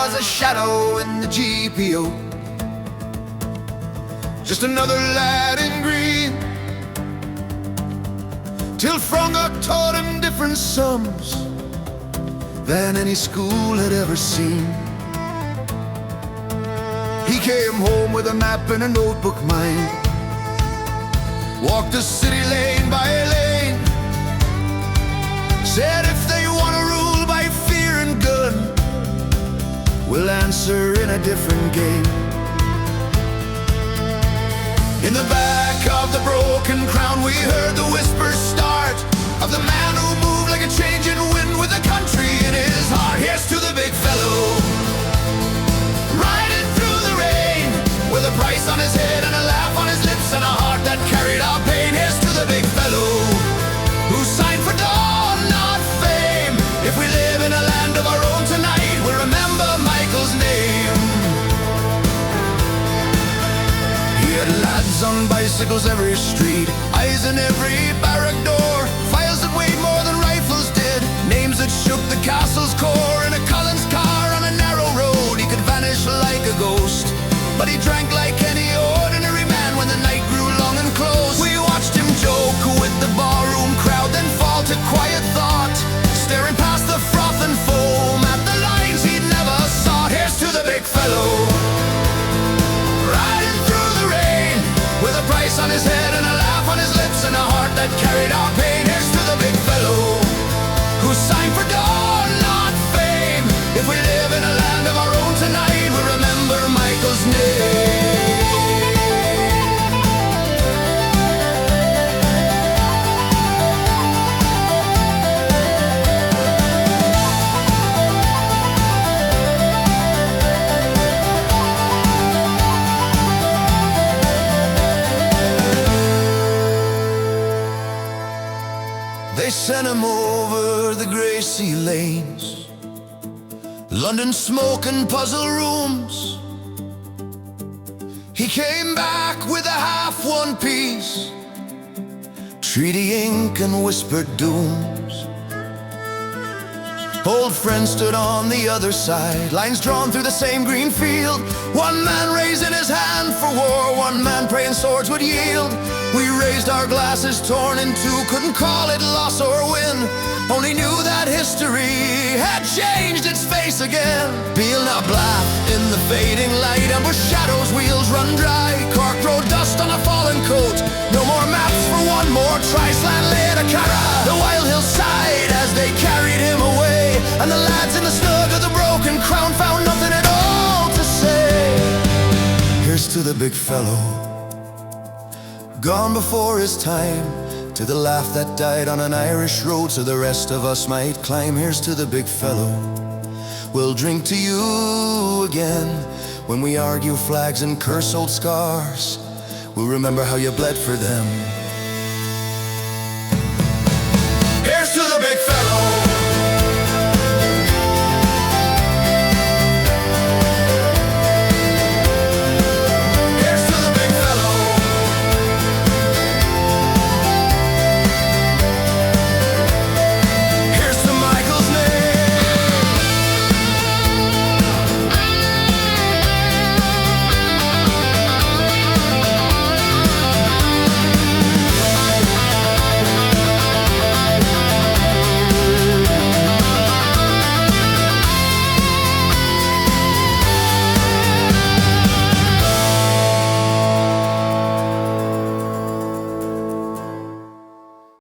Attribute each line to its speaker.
Speaker 1: was a shadow in the GPO, just another lad in green, till Franga taught him different sums than any school had ever seen. He came home with a map and a notebook mind, walked a city lane by lane, said if they want to rule by fear and gun, we'll answer in a different game. In the back of the broken crown we heard the whispers start of the man who moved like a changing wind with the country in his heart. Here's to the big fellow, riding through the rain, with a price on his head and a laugh on his lips and a heart that carried our pain. Here's to the big fellow who signed for dawn, not fame. If we live in a land of our own tonight, we'll remember Michael's name. He had lads on bicycles every street, eyes in every barrack door, files that weighed more than rifles did, names that shook the castle's core. In a Collins car on a narrow road he could vanish like a ghost, but he drank like any ordinary man when the night grew long and close. We watched him joke with the barroom crowd, then fall to quiet thought, staring past the froth and foam at the lines he'd never sought. Here's to the big fellow, riding through the rain, with a price on his head and a laugh on his lips and a heart that carried our pain. Here's to the big fellow who signed for dawn, not fame. If we live in a land of our own tonight, we'll remember Michael's name. They sent him over the grey sea lanes, London smoke and puzzle rooms. He came back with a half-won peace, treaty ink and whispered dooms. Old friends stood on the other side, lines drawn through the same green field. One man raising his hand for war, one man praying swords would yield. We raised our glasses torn in two, couldn't call it loss or win, only knew that history had changed its face again. Béal, now Bláth in the fading light, ambush shadows, wheels run dry, Cork road dust on a fallen coat, no more maps for one more Triceland lay at a cara, the wild hillside as they carried him away, and the lads in the snug of the broken crown found nothing at all to say. Here's to the big fellow, gone before his time, to the laugh that died on an Irish road so the rest of us might climb. Here's to the big fellow, we'll drink to you again. When we argue flags and curse old scars, we'll remember how you bled for them. Here's to the big fellow,